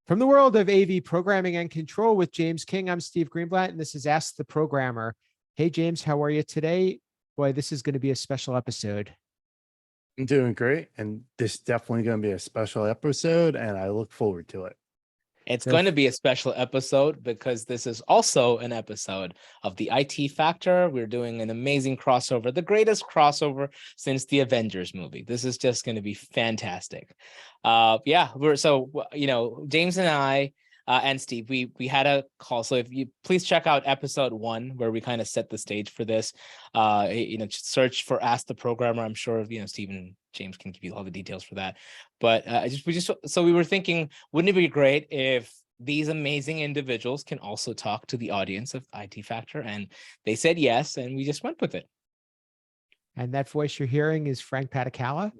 From the world of AV programming and control with James King, I'm Steve Greenblatt, and this is Ask the Programmer. Hey, James, how are you today? Boy, this is going to be a special episode. I'm doing great, and this is definitely going to be a special episode, and I look forward to it. It's So going to be a special episode because this is also an episode of the IT Factor. We're doing an amazing crossover, the greatest crossover since the Avengers movie. This is just going to be fantastic. James and I and Steve, we had a call. So if you please check out episode 1 where we kind of set the stage for this. Search for Ask the Programmer. I'm sure Steve and James can give you all the details for that. But we were thinking, wouldn't it be great if these amazing individuals can also talk to the audience of IT Factor? And they said yes, and we just went with it. And that voice you're hearing is Frank Padikkala.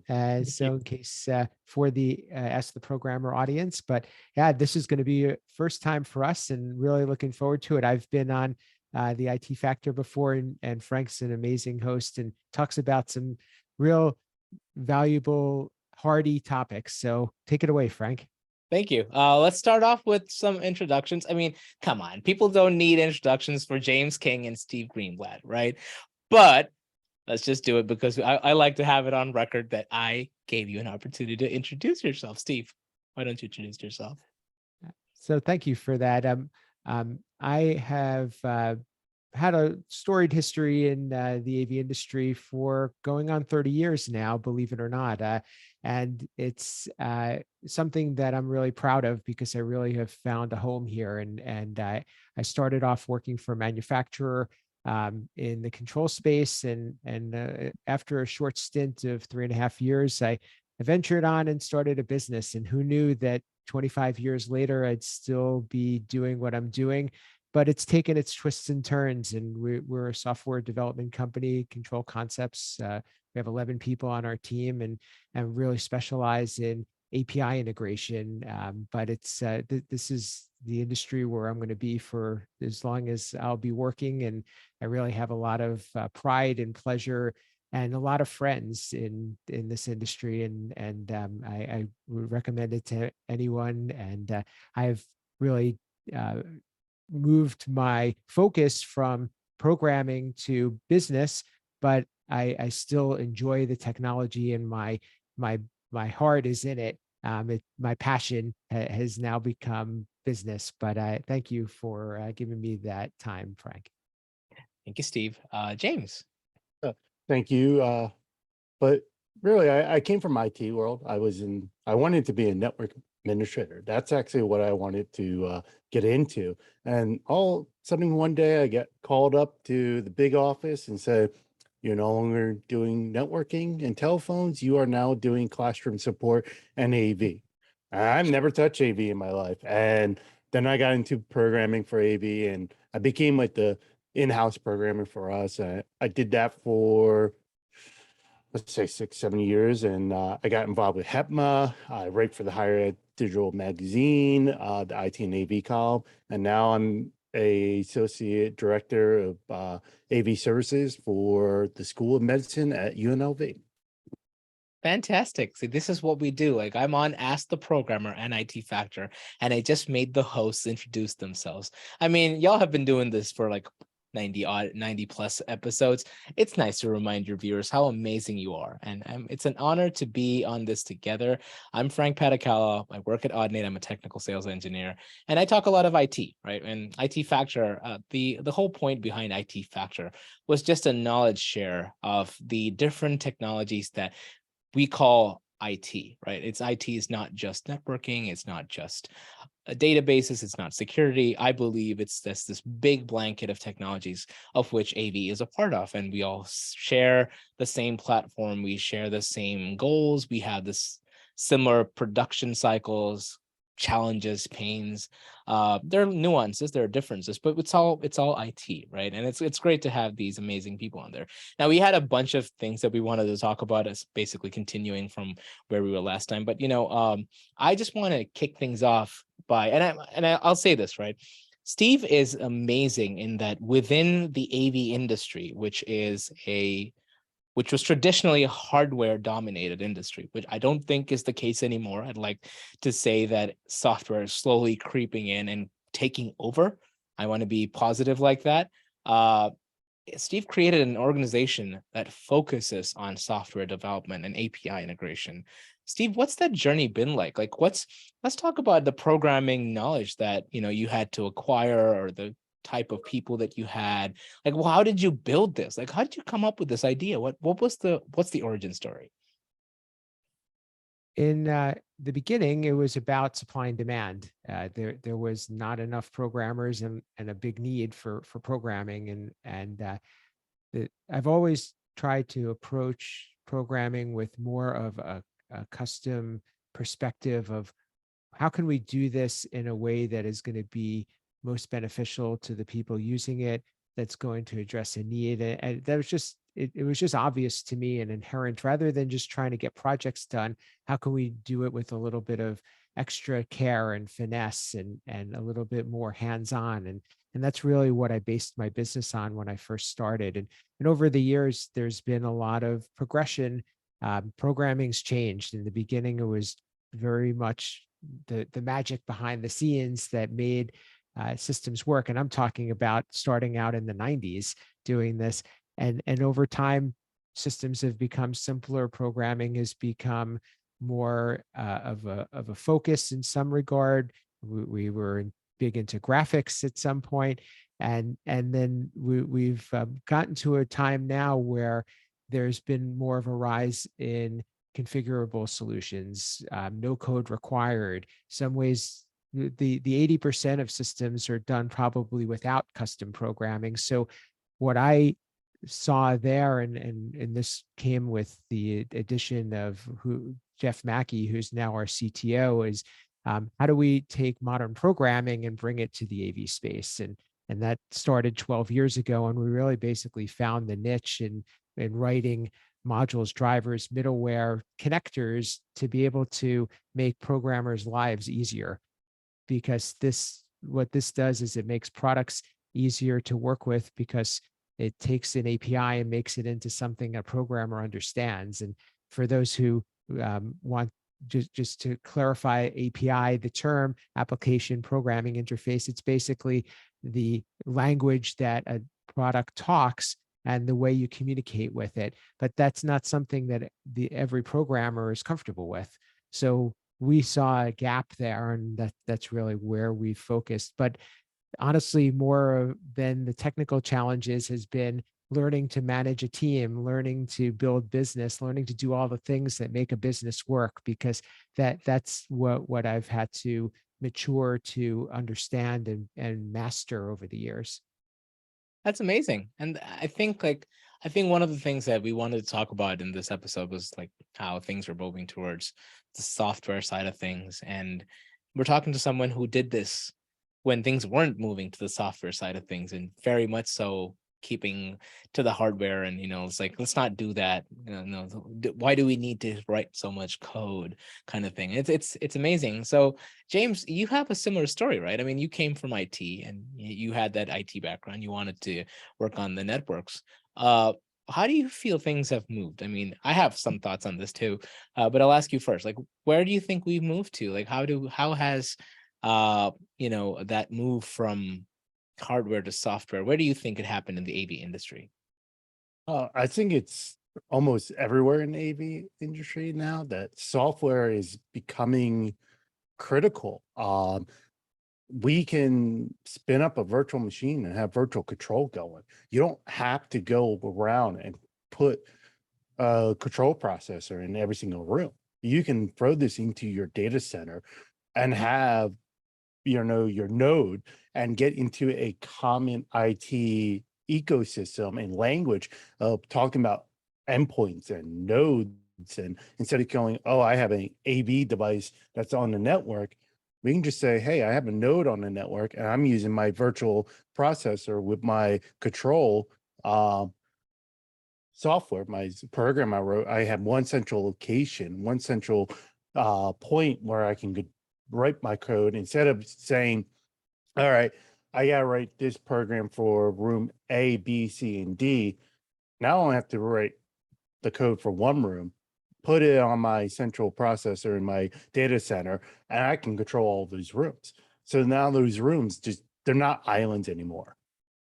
So in case for the Ask the Programmer audience, but yeah, this is going to be a first time for us and really looking forward to it. I've been on the IT Factor before, and Frank's an amazing host and talks about some real valuable, hardy topics. So take it away, Frank. Thank you. Let's start off with some introductions. I mean, come on, people don't need introductions for James King and Steve Greenblatt, right? But let's just do it because I like to have it on record that I gave you an opportunity to introduce yourself. Steve, why don't you introduce yourself? So thank you for that. I have had a storied history in the AV industry for going on 30 years now, believe it or not. And it's something that I'm really proud of because I really have found a home here. And I started off working for a manufacturer in the control space. And after a short stint of 3.5 years, I ventured on and started a business. And who knew that 25 years later, I'd still be doing what I'm doing. But it's taken its twists and turns, and we're a software development company, Control Concepts. We have 11 people on our team and really specialize in API integration. But this is the industry where I'm going to be for as long as I'll be working. And I really have a lot of pride and pleasure and a lot of friends in this industry. And I would recommend it to anyone. And I've really moved my focus from programming to business, but I still enjoy the technology, and my heart is in it. My passion has now become business. But I thank you for giving me that time, Frank. Thank you, Steve. James. Thank you. But really, I came from IT world. I wanted to be a network administrator. That's actually what I wanted to get into. And all of a sudden one day I get called up to the big office and said, "You're no longer doing networking and telephones. You are now doing classroom support and AV." I've never touched AV in my life. And then I got into programming for AV, and I became like the in-house programmer for us. I did that for, let's say, 6-7 years, and I got involved with HEPMA. I write for the Higher Ed Digital Magazine, the IT and AV column, and now I'm a associate director of AV services for the School of Medicine at UNLV. Fantastic. See, this is what we do. Like, I'm on Ask the Programmer and IT Factor, and I just made the hosts introduce themselves. I mean, y'all have been doing this for like 90 plus episodes. It's nice to remind your viewers how amazing you are. And it's an honor to be on this together. I'm Frank Padikkala. I work at Audinate. I'm a technical sales engineer, and I talk a lot of IT, right? And IT Factor, the whole point behind IT Factor was just a knowledge share of the different technologies that we call IT, right? IT is not just networking. It's not just databases. It's not security. I believe it's this big blanket of technologies of which AV is a part of. And we all share the same platform. We share the same goals. We have this similar production cycles, challenges, pains. There are nuances, there are differences, but it's all IT, right? And it's great to have these amazing people on there. Now, we had a bunch of things that we wanted to talk about, as basically continuing from where we were last time. But I just want to kick things off by, and I'll say this, right? Steve is amazing in that within the AV industry, which is a which was traditionally a hardware dominated industry, which I don't think is the case anymore. I'd like to say that software is slowly creeping in and taking over. I want to be positive like that. Steve created an organization that focuses on software development and API integration. Steve, what's that journey been like? Let's talk about the programming knowledge that, you had to acquire, or the type of people that you had. Well, how did you build this? How did you come up with this idea? What's the origin story? In the beginning, it was about supply and demand. There was not enough programmers, and a big need for programming, and I've always tried to approach programming with more of a custom perspective of how can we do this in a way that is going to be most beneficial to the people using it, that's going to address a need. And that was just, it was just obvious to me and inherent, rather than just trying to get projects done. How can we do it with a little bit of extra care and finesse, and a little bit more hands-on? And that's really what I based my business on when I first started. And over the years, there's been a lot of progression. Programming's changed. In the beginning, it was very much the magic behind the scenes that made systems work. And I'm talking about starting out in the 90s doing this. And over time, systems have become simpler. Programming has become more of a focus in some regard. We were big into graphics at some point, and then we've gotten to a time now where there's been more of a rise in configurable solutions, no code required. Some ways, the 80% of systems are done probably without custom programming. So what I saw there, and this came with the addition of Jeff Mackey, who's now our CTO, is how do we take modern programming and bring it to the AV space? And that started 12 years ago, and we really basically found the niche in writing modules, drivers, middleware, connectors to be able to make programmers' lives easier. Because what this does is it makes products easier to work with, because it takes an API and makes it into something a programmer understands. And for those who want just to clarify API, the term application programming interface, it's basically the language that a product talks and the way you communicate with it. But that's not something that every programmer is comfortable with. So we saw a gap there, and that's really where we focused. But honestly, more than the technical challenges has been learning to manage a team, learning to build business, learning to do all the things that make a business work, because that's what I've had to mature to understand and master over the years. That's amazing. And I think one of the things that we wanted to talk about in this episode was how things are moving towards the software side of things. And we're talking to someone who did this when things weren't moving to the software side of things, and very much so keeping to the hardware. And it's let's not do that. Why do we need to write so much code, kind of thing? It's amazing. So James, you have a similar story, right? I mean, you came from IT, and you had that IT background. You wanted to work on the networks. How do you feel things have moved? I mean, I have some thoughts on this too, but I'll ask you first. Where do you think we've moved to? How has that move from hardware to software, where do you think it happened in the AV industry? I think it's almost everywhere in the AV industry now that software is becoming critical. We can spin up a virtual machine and have virtual control going. You don't have to go around and put a control processor in every single room. You can throw this into your data center and have your node and get into a common IT ecosystem and language of talking about endpoints and nodes. And instead of going, oh, I have an AV device that's on the network, we can just say, hey, I have a node on the network and I'm using my virtual processor with my control software, my program I wrote. I have one central location, one central point where I can write my code, instead of saying, all right, I gotta write this program for room A, B, C, and D. Now I have to write the code for one room, put it on my central processor in my data center, and I can control all those rooms. So now those rooms they're not islands anymore.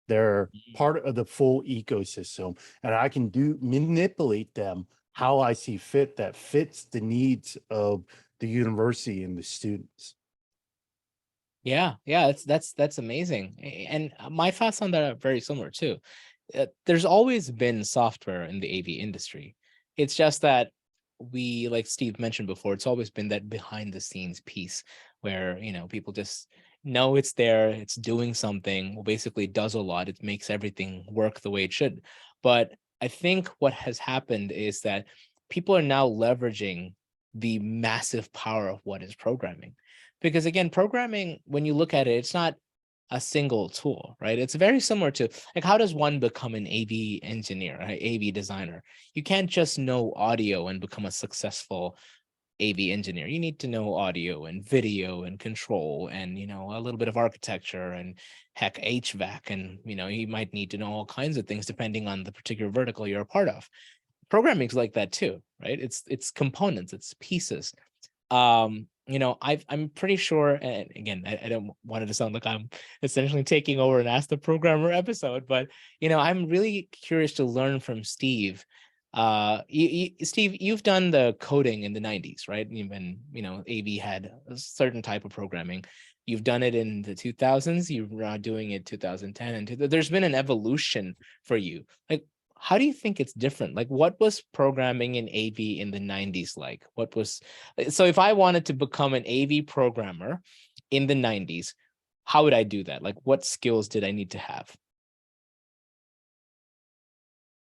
They're part of the full ecosystem, and I can manipulate them how I see fit that fits the needs of the university and the students. Yeah, yeah, that's amazing. And my thoughts on that are very similar too. There's always been software in the AV industry. It's just that we, like Steve mentioned before, it's always been that behind the scenes piece where, people just know it's there, it's doing something, well, basically does a lot, it makes everything work the way it should. But I think what has happened is that people are now leveraging the massive power of what is programming. Because again, programming, when you look at it, it's not a single tool, right? It's very similar to, like, how does one become an AV engineer, right? AV designer? You can't just know audio and become a successful AV engineer. You need to know audio and video and control and, a little bit of architecture and heck HVAC. And, you might need to know all kinds of things depending on the particular vertical you're a part of. Programming's like that too, right? It's components, it's pieces. I'm pretty sure, and again, I don't want it to sound like I'm essentially taking over an Ask the Programmer episode, but I'm really curious to learn from Steve. Steve, you've done the coding in the 90s, right? When AV had a certain type of programming. You've done it in the 2000s. You're doing it 2010, and there's been an evolution for you. Like, how do you think it's different? Like, what was programming in AV in the 90s like? So if I wanted to become an AV programmer in the 90s, how would I do that? Like, what skills did I need to have?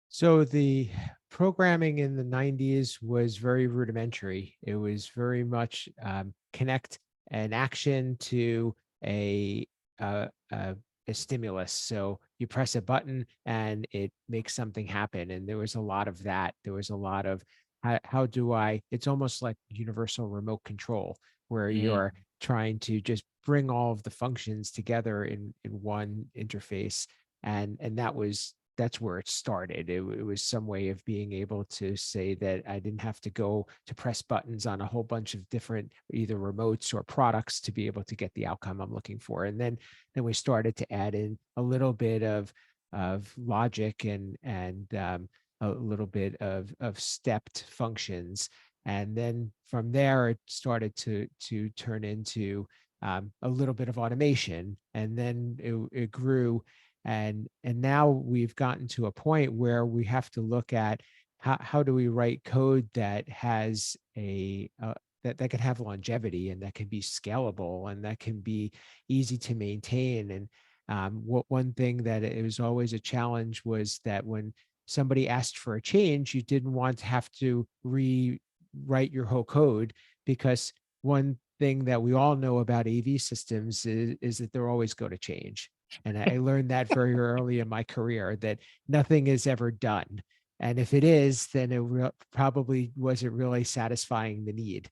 So the programming in the 90s was very rudimentary. It was very much connect an action to a, uh, a a stimulus. So you press a button and it makes something happen. And there was a lot of that. There was a lot of how do I? It's almost like universal remote control, where you're trying to just bring all of the functions together in one interface. And that's where it started. It was some way of being able to say that I didn't have to go to press buttons on a whole bunch of different either remotes or products to be able to get the outcome I'm looking for. And then we started to add in a little bit of logic and a little bit of stepped functions. And then from there, it started to turn into a little bit of automation, and then it grew. And now we've gotten to a point where we have to look at how do we write code that has that can have longevity and that can be scalable and that can be easy to maintain. And one thing that it was always a challenge was that when somebody asked for a change, you didn't want to have to rewrite your whole code, because one thing that we all know about AV systems is that they're always going to change. And I learned that very early in my career, that nothing is ever done. And if it is, then it probably wasn't really satisfying the need.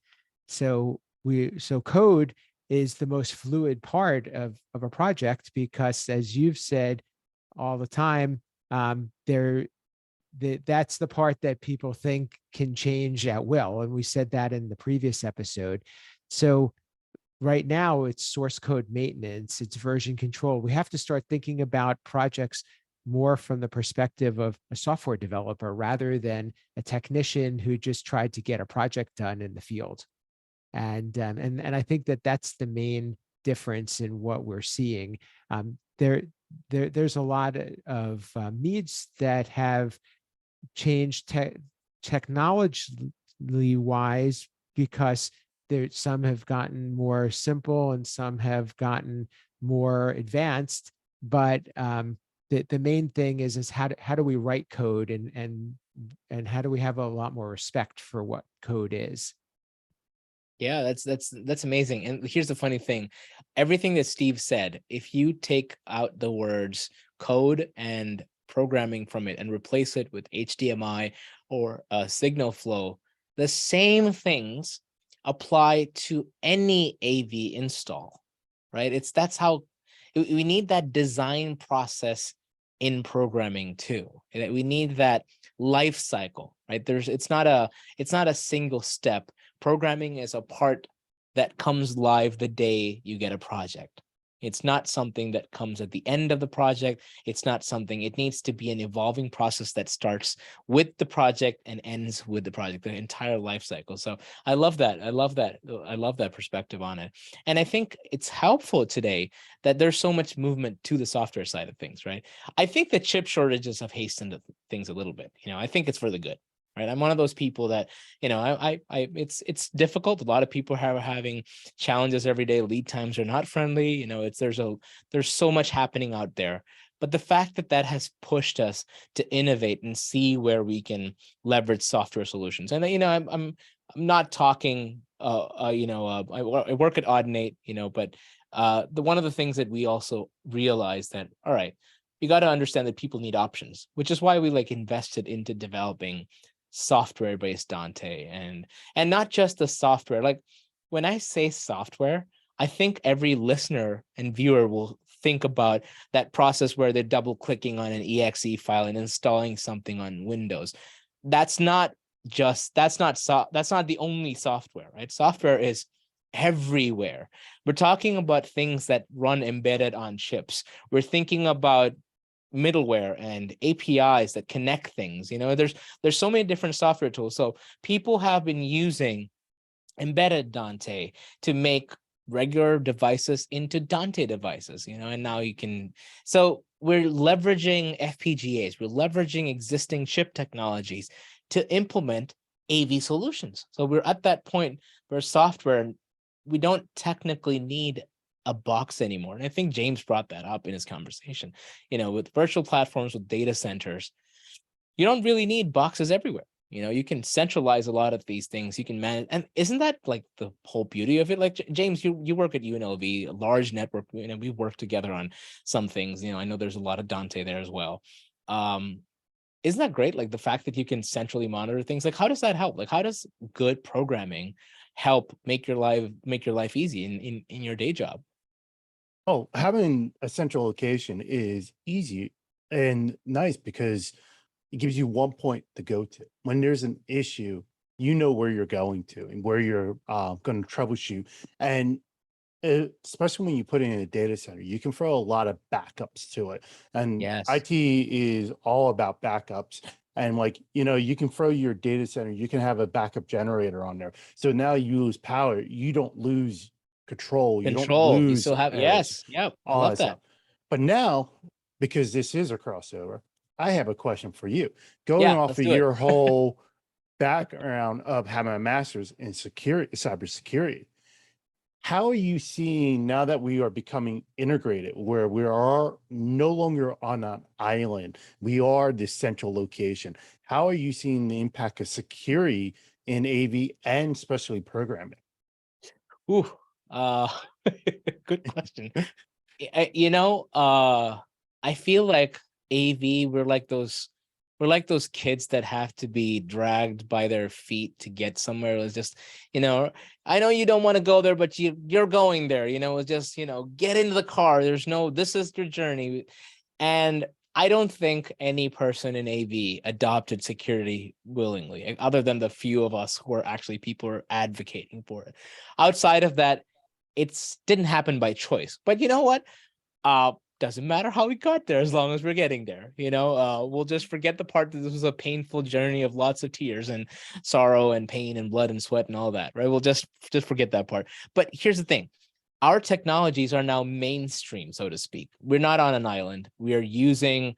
So code is the most fluid part of a project, because as you've said all the time, that's the part that people think can change at will. And we said that in the previous episode. So right now it's source code maintenance, it's version control. We have to start thinking about projects more from the perspective of a software developer rather than a technician who just tried to get a project done in the field. And I think that that's the main difference in what we're seeing. There's a lot of needs that have changed technologically wise, because some have gotten more simple and some have gotten more advanced. But the main thing is how do we write code, and how do we have a lot more respect for what code is? Yeah, that's amazing. And here's the funny thing. Everything that Steve said, if you take out the words code and programming from it and replace it with HDMI or signal flow, the same things apply to any AV install, right? That's how we need that design process in programming too. That we need that life cycle, right? It's not a single step. Programming is a part that comes live the day you get a project. It's not something that comes at the end of the project. It needs to be an evolving process that starts with the project and ends with the project, the entire life cycle. So I love that. I love that perspective on it. And I think it's helpful today that there's so much movement to the software side of things, right? I think the chip shortages have hastened things a little bit. I think it's for the good. Right. I'm one of those people that, it's difficult. A lot of people are having challenges every day. Lead times are not friendly. There's so much happening out there. But the fact that has pushed us to innovate and see where we can leverage software solutions. And I'm not talking. I work at Audinate. But one of the things that we also realize that, all right, you got to understand that people need options, which is why we invested into developing software-based Dante and not just the software. Like when I say software, I think every listener and viewer will think about that process where they're double clicking on an exe file and installing something on Windows. That's not the only software, right? Software is everywhere. We're talking about things that run embedded on chips. We're thinking about middleware and APIs that connect things. There's so many different software tools. So people have been using embedded Dante to make regular devices into Dante devices, and now you can. So we're leveraging FPGAs, we're leveraging existing chip technologies to implement AV solutions. So we're at that point where software, we don't technically need a box anymore. And I think James brought that up in his conversation. With virtual platforms, with data centers, you don't really need boxes everywhere. You can centralize a lot of these things. You can manage. And isn't that like the whole beauty of it? Like James, you work at UNLV, a large network. We work together on some things. I know there's a lot of Dante there as well. Isn't that great? Like the fact that you can centrally monitor things. Like how does that help? Like how does good programming help make your life easy in your day job? Oh, having a central location is easy and nice because it gives you one point to go to. When there's an issue, you know where you're going to and where you're going to troubleshoot. And especially when you put it in a data center, you can throw a lot of backups to it. And Yes. IT is all about backups. And you can throw your data center, you can have a backup generator on there. So now you lose power, you don't lose control, you don't Control. You lose still have, areas, yes. Yep. I all love that that. stuff. But now, because this is a crossover, I have a question for you. Going Yeah, off let's of do it. your whole background of having a master's in cybersecurity, how are you seeing now that we are becoming integrated, where we are no longer on an island, we are the central location? How are you seeing the impact of security in AV and especially programming? Ooh, uh, good question. I feel like AV, we're like those kids that have to be dragged by their feet to get somewhere. It's just, I know you don't want to go there, but you're going there. It's just, get into the car. This is your journey. And I don't think any person in AV adopted security willingly, other than the few of us who are actually people who are advocating for it. Outside of that, it didn't happen by choice. But you know what? Doesn't matter how we got there as long as we're getting there. We'll just forget the part that this was a painful journey of lots of tears and sorrow and pain and blood and sweat and all that, right? We'll just forget that part. But here's the thing. Our technologies are now mainstream, so to speak. We're not on an island. We are using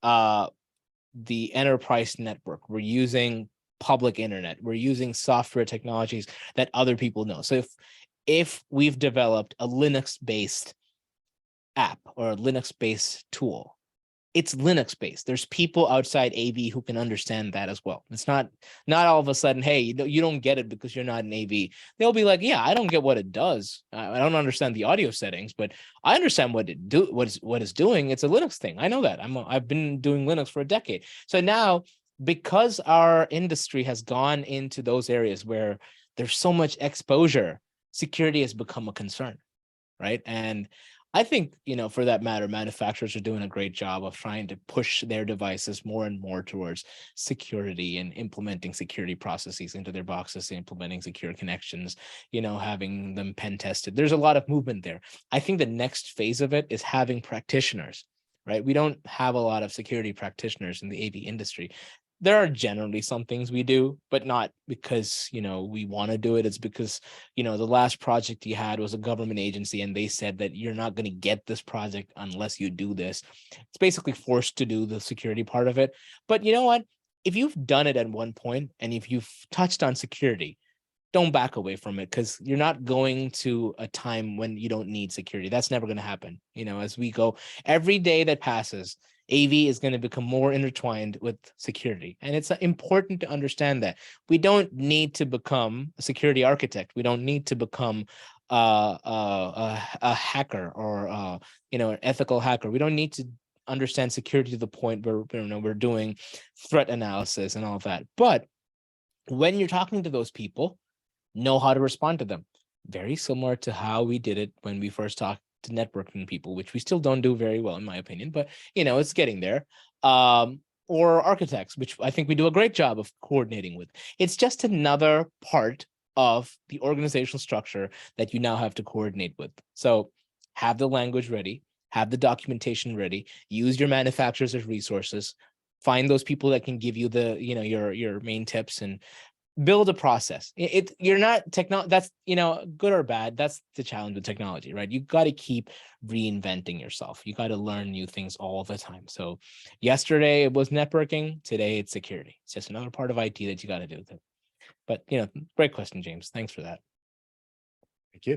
the enterprise network. We're using public internet. We're using software technologies that other people know. So if we've developed a Linux-based app or a Linux-based tool, it's Linux-based. There's people outside AV who can understand that as well. It's not all of a sudden, hey, you don't get it because you're not an AV. They'll be like, yeah, I don't get what it does. I don't understand the audio settings, but I understand what it's doing. It's a Linux thing. I know that. I've been doing Linux for a decade. So now, because our industry has gone into those areas where there's so much exposure, security has become a concern. right? And I think, for that matter, manufacturers are doing a great job of trying to push their devices more and more towards security and implementing security processes into their boxes, implementing secure connections, having them pen tested. There's a lot of movement there. I think the next phase of it is having practitioners, right? We don't have a lot of security practitioners in the AV industry. There are generally some things we do, but not because, we want to do it. It's because, the last project you had was a government agency and they said that you're not going to get this project unless you do this. It's basically forced to do the security part of it. But you know what? If you've done it at one point and if you've touched on security, don't back away from it, because you're not going to a time when you don't need security. That's never going to happen. As we go, every day that passes, AV is going to become more intertwined with security. And it's important to understand that we don't need to become a security architect. We don't need to become a hacker or an ethical hacker. We don't need to understand security to the point where we're doing threat analysis and all of that. But when you're talking to those people, know how to respond to them. Very similar to how we did it when we first talked to networking people, which we still don't do very well, in my opinion, but it's getting there. Or architects, which I think we do a great job of coordinating with. It's just another part of the organizational structure that you now have to coordinate with. So have the language ready, have the documentation ready, use your manufacturers as resources, find those people that can give you the, your main tips, and build a process. You're not that's good or bad. That's the challenge with technology, right? You got to keep reinventing yourself. You got to learn new things all the time. So yesterday it was networking, today it's security. It's just another part of IT that you got to do with it. But great question, James. Thanks for that. Thank you.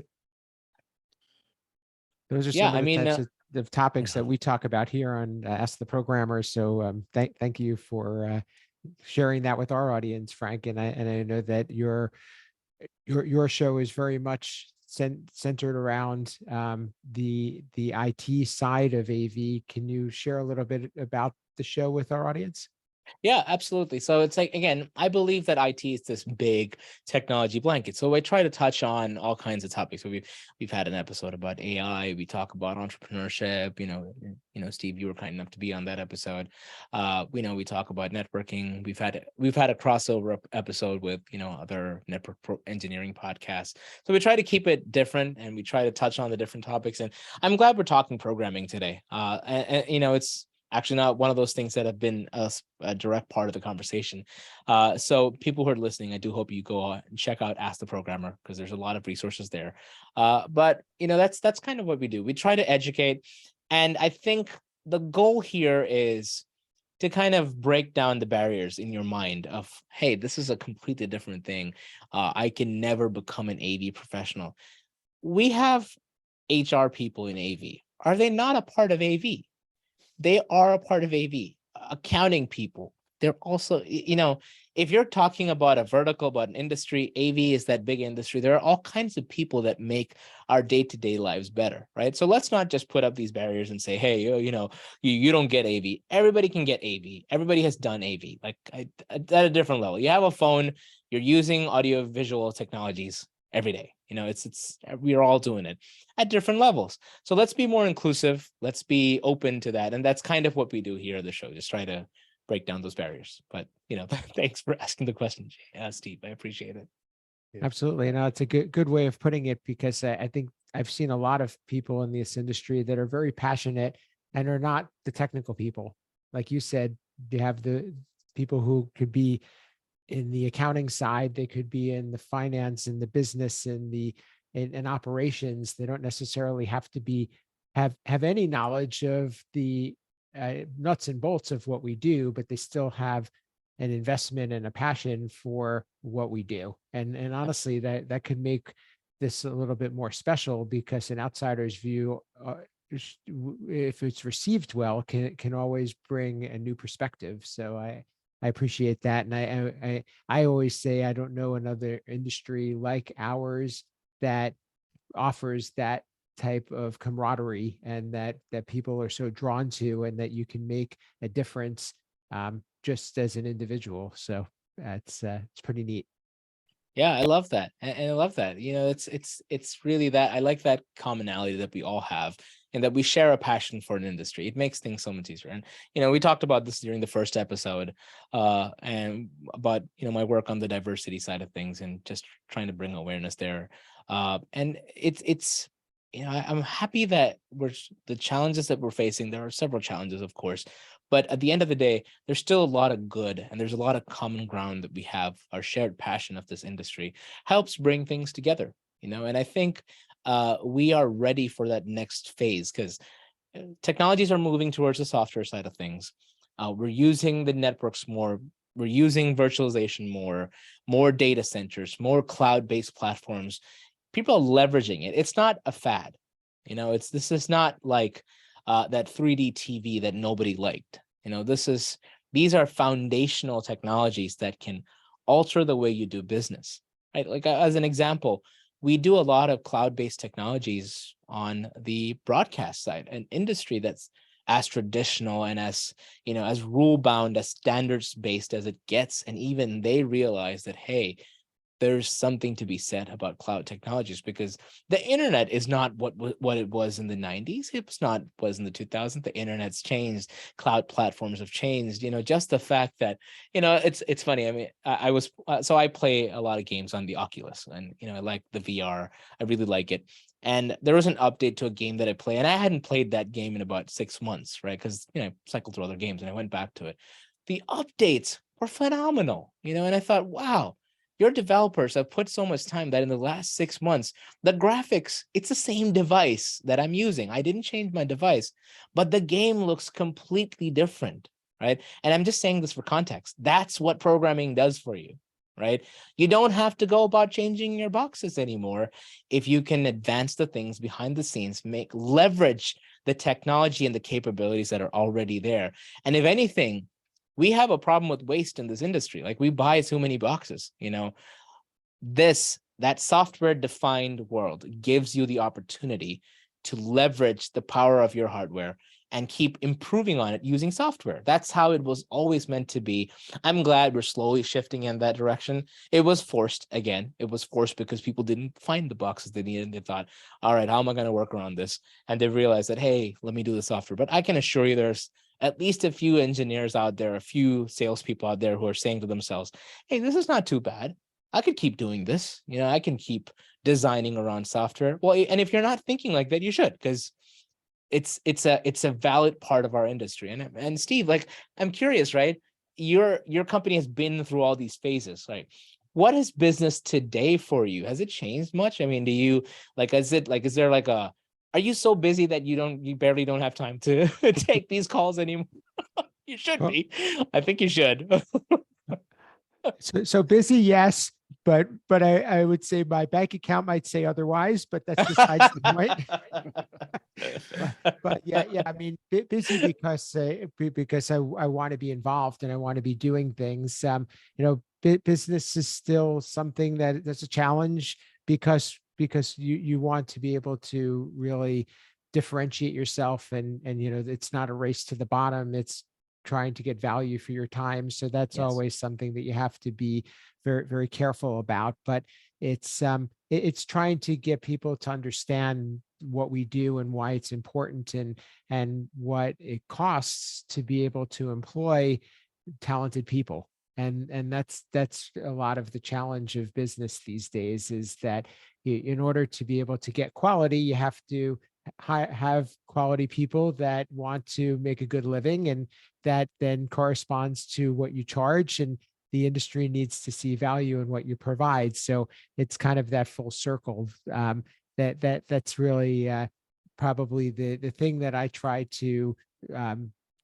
Those are Yeah, some of the types of topics that we talk about here on Ask the Programmer. So thank you for sharing that with our audience, Frank. And I know that your show is very much centered around the IT side of AV. Can you share a little bit about the show with our audience? Yeah, absolutely. So it's like, again, I believe that IT is this big technology blanket. So I try to touch on all kinds of topics. So we've had an episode about AI. We talk about entrepreneurship. Steve, you were kind enough to be on that episode. We talk about networking. We've had a crossover episode with other network engineering podcasts. So we try to keep it different, and we try to touch on the different topics. And I'm glad we're talking programming today. And it's actually not one of those things that have been a direct part of the conversation. So people who are listening, I do hope you go and check out Ask the Programmer, because there's a lot of resources there. But that's kind of what we do. We try to educate. And I think the goal here is to kind of break down the barriers in your mind of, hey, this is a completely different thing. I can never become an AV professional. We have HR people in AV. Are they not a part of AV? They are a part of AV. Accounting people, they're also, if you're talking about a vertical, about an industry, AV is that big industry. There are all kinds of people that make our day-to-day lives better, right? So let's not just put up these barriers and say, hey, you don't get AV. Everybody can get AV. Everybody has done AV, like at a different level. You have a phone, you're using audio-visual technologies every day. We're all doing it at different levels. So let's be more inclusive. Let's be open to that. And that's kind of what we do here at the show. Just try to break down those barriers. But, thanks for asking the question, Steve. I appreciate it. Yeah. Absolutely. No, it's a good way of putting it, because I think I've seen a lot of people in this industry that are very passionate and are not the technical people. Like you said, you have the people who could be in the accounting side, they could be in the finance and the business and in operations. They don't necessarily have to have any knowledge of the nuts and bolts of what we do, but they still have an investment and a passion for what we do. And honestly, that could make this a little bit more special, because an outsider's view, if it's received well, can always bring a new perspective. So I appreciate that. And I always say, I don't know another industry like ours that offers that type of camaraderie, and that people are so drawn to, and that you can make a difference just as an individual. So it's pretty neat. Yeah, I love that. And I love that. You know, it's really that I like that commonality that we all have and that we share a passion for an industry. It makes things so much easier. And you know, we talked about this during the first episode, and about, you know, my work on the diversity side of things and just trying to bring awareness there. And it's you know, I'm happy that the challenges that we're facing, there are several challenges, of course, but at the end of the day, there's still a lot of good and there's a lot of common ground that we have. Our shared passion of this industry helps bring things together, you know. And I think we are ready for that next phase because technologies are moving towards the software side of things. We're using the networks more. We're using virtualization more data centers, more cloud-based platforms. People are leveraging it. It's not a fad, you know. This is not like that 3D TV that nobody liked. You know, these are foundational technologies that can alter the way you do business. Right? Like as an example, we do a lot of cloud-based technologies on the broadcast side, an industry that's as traditional and as, you know, as rule bound, as standards based as it gets. And even they realize that, hey, there's something to be said about cloud technologies because the internet is not what it was in the 90s. It was in the 2000s. The internet's changed. Cloud platforms have changed. You know, just the fact that, you know, it's funny. I mean, I was so I play a lot of games on the Oculus, and you know, I like the VR. I really like it. And there was an update to a game that I play, and I hadn't played that game in about 6 months, right? Because, you know, I cycled through other games, and I went back to it. The updates were phenomenal, you know, and I thought, wow, your developers have put so much time that in the last 6 months, the graphics, it's the same device that I'm using. I didn't change my device, but the game looks completely different, right? And I'm just saying this for context. That's what programming does for you, right? You don't have to go about changing your boxes anymore if you can advance the things behind the scenes, leverage the technology and the capabilities that are already there. And if anything, we have a problem with waste in this industry. Like we buy too many boxes, you know. That software defined world gives you the opportunity to leverage the power of your hardware and keep improving on it using software. That's how it was always meant to be. I'm glad we're slowly shifting in that direction. It was forced again. It was forced because people didn't find the boxes they needed. And they thought, all right, how am I going to work around this? And they realized that, hey, let me do the software. But I can assure you there's at least a few engineers out there, a few salespeople out there who are saying to themselves, hey, this is not too bad. I could keep doing this. You know, I can keep designing around software. Well, and if you're not thinking like that, you should, because it's a valid part of our industry. And Steve, like, I'm curious, right? Your company has been through all these phases. Like, what is business today for you? Has it changed much? I mean, do you like, is there like are you so busy that you barely don't have time to take these calls anymore? You should Well, be. I think you should. so busy, yes, but I would say my bank account might say otherwise, but that's besides the point. But yeah, I mean, busy because I want to be involved and I want to be doing things. You know, business is still something that's a challenge because you want to be able to really differentiate yourself, and you know, it's not a race to the bottom. It's trying to get value for your time. So that's Yes. always something that you have to be very careful about. But it's trying to get people to understand what we do and why it's important, and what it costs to be able to employ talented people. And that's a lot of the challenge of business these days, is that in order to be able to get quality, you have to have quality people that want to make a good living, and that then corresponds to what you charge, and the industry needs to see value in what you provide. So it's kind of that full circle. That's really probably the thing that I try to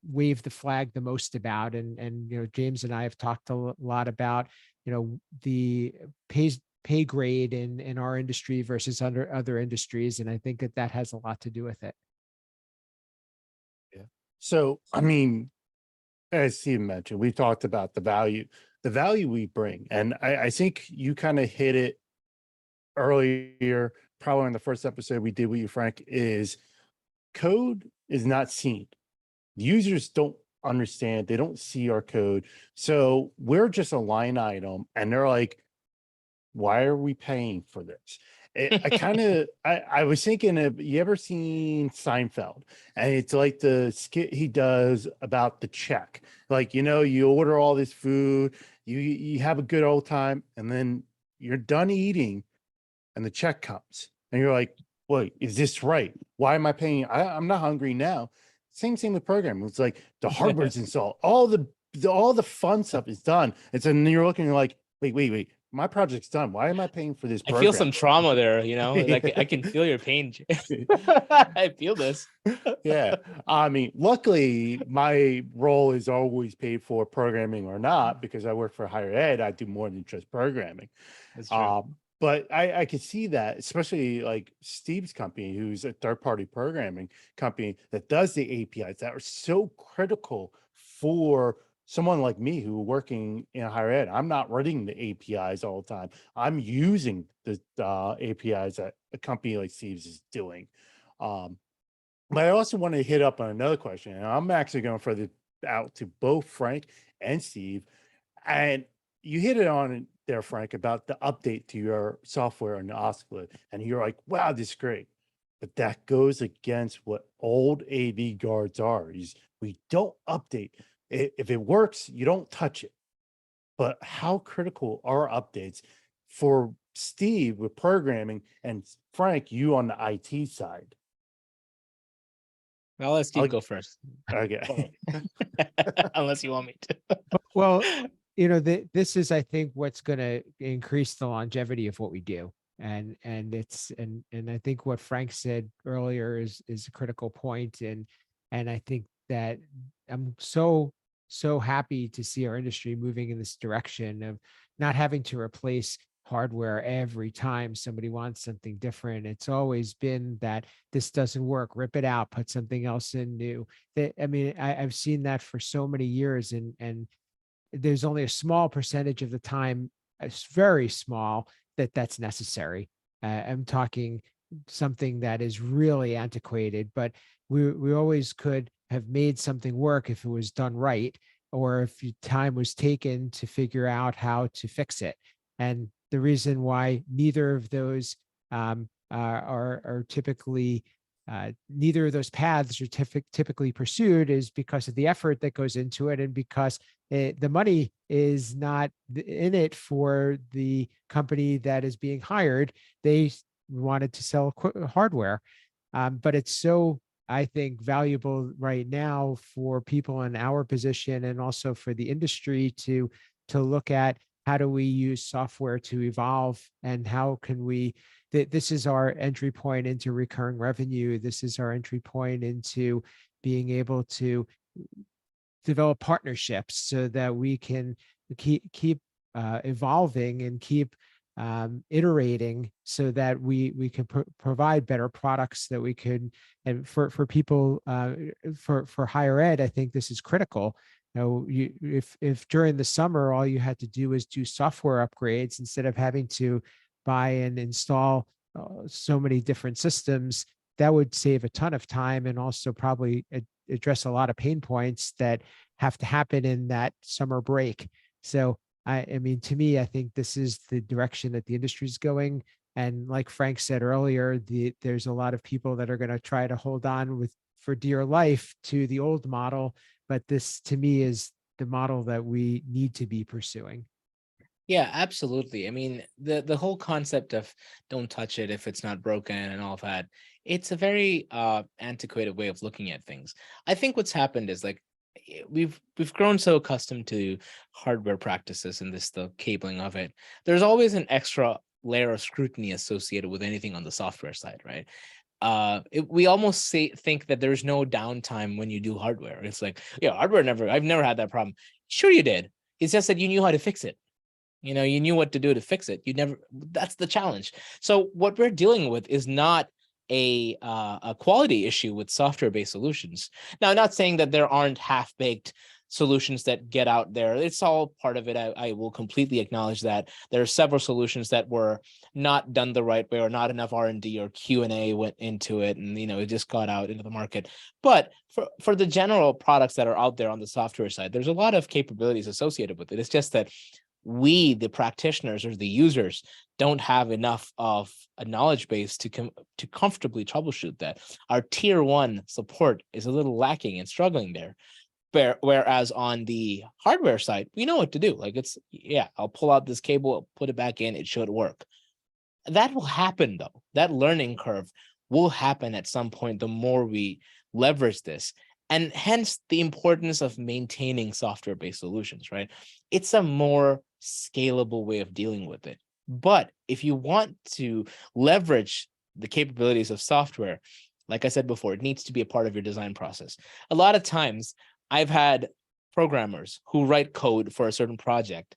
wave the flag the most about. And you know, James and I have talked a lot about, you know, the pay grade in our industry versus under other industries, and I think that has a lot to do with it. Yeah. So, I mean, as Steve mentioned, we talked about the value we bring. And I think you kind of hit it earlier, probably in the first episode we did with you, Frank, is code is not seen. Users don't understand, they don't see our code. So we're just a line item, and they're like, why are we paying for this? I kind of, I was thinking of, you ever seen Seinfeld? And it's like the skit he does about the check. Like, you order all this food, you have a good old time, and then you're done eating and the check comes and you're like, wait, is this right? Why am I paying? I'm not hungry now. Same thing with programming. It's like the hardware's installed, all the fun stuff is done. And so then you're looking, you're like, wait, my project's done. Why am I paying for this I feel program? some trauma there, like I can feel your pain. I feel this. Yeah. I mean, luckily my role is always paid for, programming or not, because I work for higher ed. I do more than just programming. That's true. But I could see that, especially like Steve's company, who's a third-party programming company that does the APIs that are so critical for someone like me who working in higher ed. I'm not running the APIs all the time. I'm using the APIs that a company like Steve's is doing. But I also want to hit up on another question, and I'm actually going further out to both Frank and Steve. And you hit it on there, Frank, about the update to your software on the Oscillate, and you're like, wow, this is great. But that goes against what old AV guards are. Is we don't update. If it works, you don't touch it. But how critical are updates for Steve with programming and Frank, you on the IT side? I'll let Steve I'll- go first. Okay. Unless you want me to. Well, this is, I think, what's going to increase the longevity of what we do. And I think what Frank said earlier is a critical point. And I think that I'm so happy to see our industry moving in this direction of not having to replace hardware every time somebody wants something different. It's always been that this doesn't work, rip it out, put something else in new. I've seen that for so many years, and there's only a small percentage of the time, it's very small, that's necessary. I'm talking something that is really antiquated, but we always could have made something work if it was done right, or if time was taken to figure out how to fix it. And the reason why neither of those are typically neither of those paths are typically pursued is because of the effort that goes into it, and because the money is not in it for the company that is being hired. They wanted to sell hardware, but it's so, I think, valuable right now for people in our position, and also for the industry to look at how do we use software to evolve, and how can we, this is our entry point into recurring revenue. This is our entry point into being able to develop partnerships so that we can keep evolving and keep iterating, so that we can provide better products that we could. And for people for higher ed, I think this is critical. If during the summer all you had to do was do software upgrades instead of having to buy and install so many different systems, that would save a ton of time, and also probably address a lot of pain points that have to happen in that summer break. So I mean, to me, I think this is the direction that the industry is going. And like Frank said earlier, there's a lot of people that are going to try to hold on for dear life to the old model. But this, to me, is the model that we need to be pursuing. Yeah, absolutely. I mean, the whole concept of don't touch it if it's not broken and all of that, it's a very antiquated way of looking at things. I think what's happened is, like, we've grown so accustomed to hardware practices and the cabling of it. There's always an extra layer of scrutiny associated with anything on the software side, right? We almost think that there's no downtime when you do hardware. It's like, yeah, I've never had that problem. Sure, you did. It's just that you knew how to fix it. You knew what to do to fix it. That's the challenge. So what we're dealing with is not a quality issue with software-based solutions. Now, I'm not saying that there aren't half-baked solutions that get out there. It's all part of it. I will completely acknowledge that there are several solutions that were not done the right way, or not enough R&D or Q&A went into it, and it just got out into the market. But for the general products that are out there on the software side, there's a lot of capabilities associated with it. It's just that we, the practitioners or the users, don't have enough of a knowledge base to comfortably troubleshoot that. Our tier 1 support is a little lacking and struggling there. Whereas on the hardware side, we know what to do. Like, it's, yeah, I'll pull out this cable, I'll put it back in, it should work. That will happen though. That learning curve will happen at some point the more we leverage this. And hence the importance of maintaining software-based solutions, right? It's a more scalable way of dealing with it. But if you want to leverage the capabilities of software, like I said before, it needs to be a part of your design process. A lot of times I've had programmers who write code for a certain project,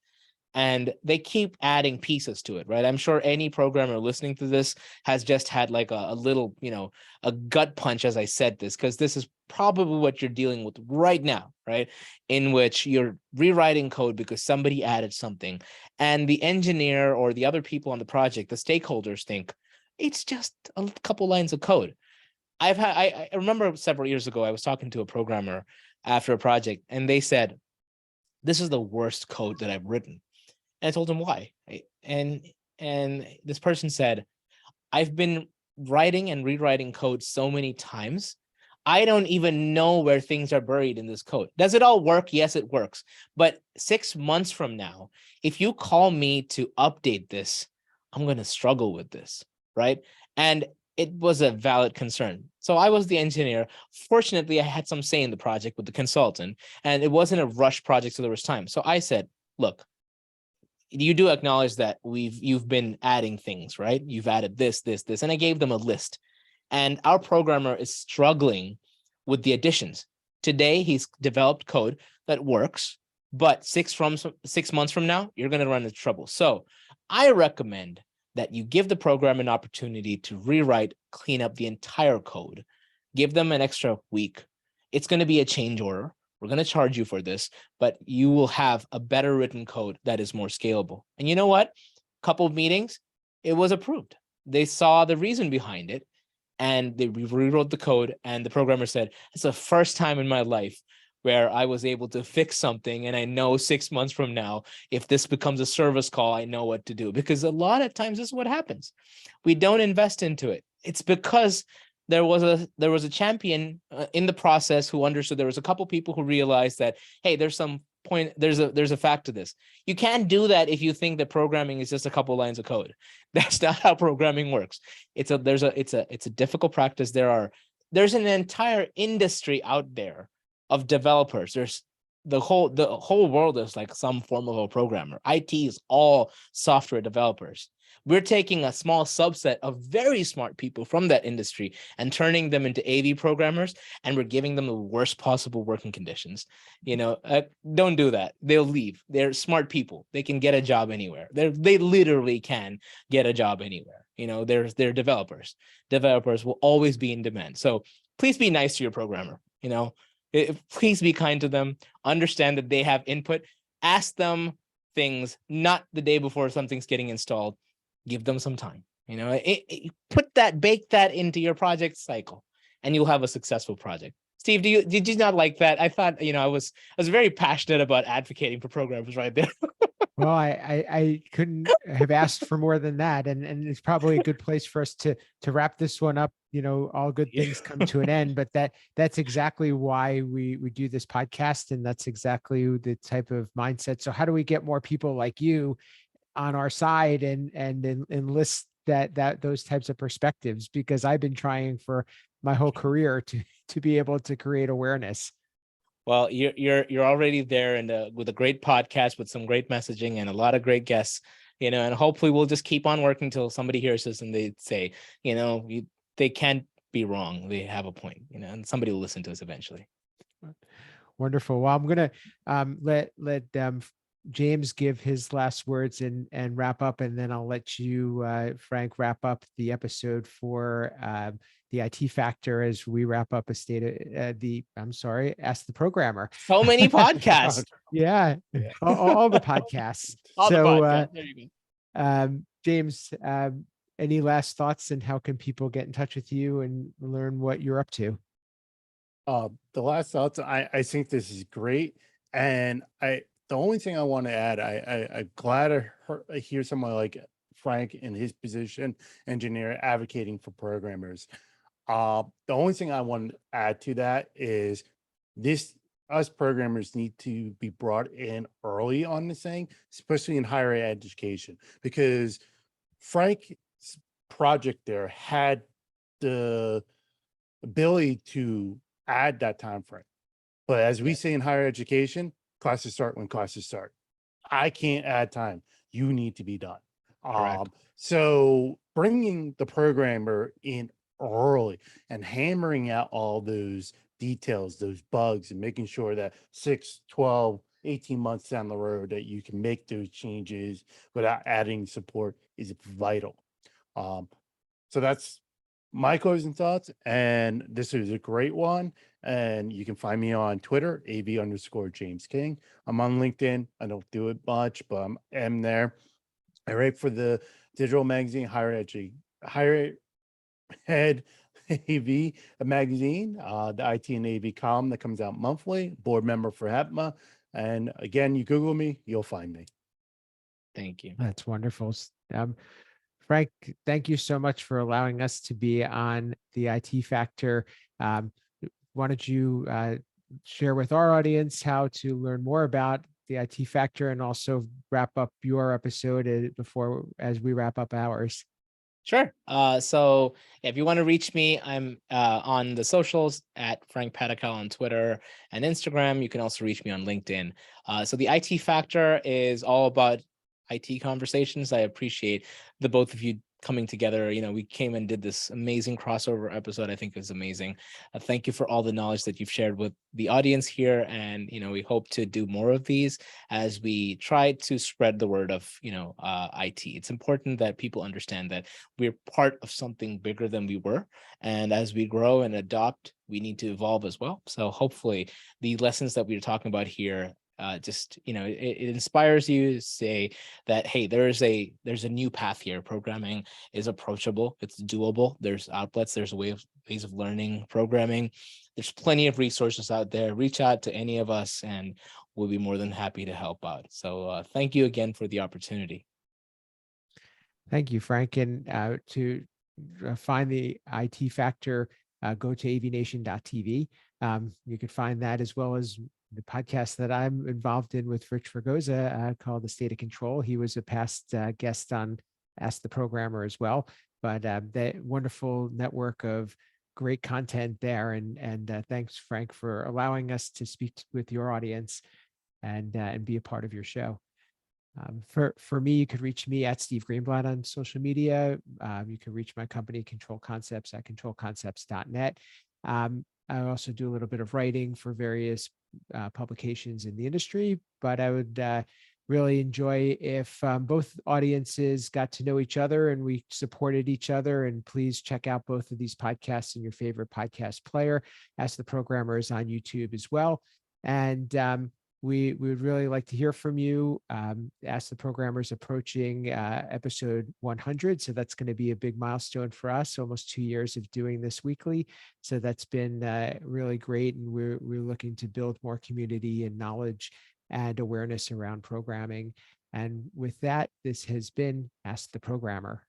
and they keep adding pieces to it, right? I'm sure any programmer listening to this has just had like a little, a gut punch as I said this, because this is probably what you're dealing with right now, right? In which you're rewriting code because somebody added something, and the engineer or the other people on the project, the stakeholders, think it's just a couple lines of code. I remember several years ago, I was talking to a programmer after a project, and they said, this is the worst code that I've written. And I told him why. And this person said, I've been writing and rewriting code so many times, I don't even know where things are buried in this code. Does it all work? Yes, it works. But 6 months from now, if you call me to update this, I'm going to struggle with this, right? And it was a valid concern. So I was the engineer. Fortunately, I had some say in the project with the consultant, and it wasn't a rush project, so there was time. So I said, look, you do acknowledge that you've been adding things, right? You've added this, and I gave them a list. And our programmer is struggling with the additions. Today, he's developed code that works, but 6 months from now, you're going to run into trouble. So I recommend that you give the program an opportunity to rewrite, clean up the entire code. Give them an extra week. It's going to be a change order. We're going to charge you for this, but you will have a better written code that is more scalable. And you know what? Couple of meetings, it was approved. They saw the reason behind it, and they rewrote the code, and the programmer said, it's the first time in my life where I was able to fix something, and I know 6 months from now, if this becomes a service call, I know what to do. Because a lot of times this is what happens. We don't invest into it. It's because there was a champion in the process who understood. There was a couple people who realized that, hey, there's some point, there's a fact to this. You can't do that if you think that programming is just a couple lines of code. That's not how programming works. It's a difficult practice. There's an entire industry out there of developers. There's the whole world is like some form of a programmer. IT is all software developers. We're taking a small subset of very smart people from that industry and turning them into AV programmers, and we're giving them the worst possible working conditions. Don't do that. They'll leave. They're smart people. They can get a job anywhere. They literally can get a job anywhere. They're developers. Developers will always be in demand. So please be nice to your programmer. Please be kind to them. Understand that they have input. Ask them things not the day before something's getting installed. Give them some time. Bake that into your project cycle, and you'll have a successful project. Steve, did you not like that? I thought, I was very passionate about advocating for programmers right there. Well, I couldn't have asked for more than that, and it's probably a good place for us to wrap this one up. All good things come to an end, but that's exactly why we do this podcast, and that's exactly the type of mindset. So how do we get more people like you on our side and enlist those types of perspectives? Because I've been trying for my whole career to be able to create awareness. Well, you're already there, and with a great podcast with some great messaging and a lot of great guests, and hopefully we'll just keep on working till somebody hears us and they say, they can't be wrong. They have a point, and somebody will listen to us eventually. Wonderful. Well, I'm gonna let James give his last words and wrap up, and then I'll let you, Frank, wrap up the episode for the IT Factor as we wrap up Ask the Programmer. So many podcasts. Yeah. All the podcasts. All the podcasts. There you go. James, any last thoughts, and how can people get in touch with you and learn what you're up to? The last thoughts, I think this is great. And the only thing I want to add, I'm glad I hear someone like Frank in his position, engineer, advocating for programmers. The only thing I want to add to that is this: us programmers need to be brought in early on this thing, especially in higher education, because Frank's project there had the ability to add that time frame. But as we Yeah, say in higher education, classes start when classes start. I can't add time. You need to be done. correct. So bringing the programmer in early and hammering out all those details, those bugs, and making sure that 6, 12, 18 months down the road that you can make those changes without adding support is vital. Um, so that's my closing thoughts. And this is a great one. And you can find me on Twitter, AV_James King. I'm on LinkedIn. I don't do it much, but am there. I write for the digital magazine, Higher Ed AV magazine, the IT and AV column that comes out monthly, board member for HEPMA. And again, you Google me, you'll find me. Thank you. That's wonderful. Frank, thank you so much for allowing us to be on the IT Factor. Um, why don't you share with our audience how to learn more about the IT Factor and also wrap up your episode before as we wrap up ours. Sure. So if you want to reach me, I'm on the socials at Frank Padikkala on Twitter and Instagram. You can also reach me on LinkedIn. So the IT Factor is all about IT conversations. I appreciate the both of you coming together. You know, we came and did this amazing crossover episode. I think is amazing. Thank you for all the knowledge that you've shared with the audience here. And, you know, we hope to do more of these as we try to spread the word of, IT. It's important that people understand that we're part of something bigger than we were. And as we grow and adopt, we need to evolve as well. So hopefully the lessons that we're talking about here it inspires you to say that, hey, there's a new path here. Programming is approachable, it's doable, there's outlets, there's ways of learning programming. There's plenty of resources out there. Reach out to any of us and we'll be more than happy to help out. So thank you again for the opportunity. Thank you, Frank. And to find the IT Factor, go to avnation.tv. You can find that as well as the podcast that I'm involved in with Rich Vergoza called The State of Control. He was a past guest on Ask the Programmer as well. But that wonderful network of great content there. And thanks, Frank, for allowing us to speak with your audience and be a part of your show. For me, you could reach me at Steve Greenblatt on social media. You can reach my company, Control Concepts, at controlconcepts.net. I also do a little bit of writing for various publications in the industry, but I would really enjoy if both audiences got to know each other and we supported each other. And please check out both of these podcasts in your favorite podcast player. Ask the Programmer is on YouTube as well. And we would really like to hear from you. Ask the Programmer's approaching episode 100. So that's going to be a big milestone for us, almost 2 years of doing this weekly. So that's been really great. And we're looking to build more community and knowledge and awareness around programming. And with that, this has been Ask the Programmer.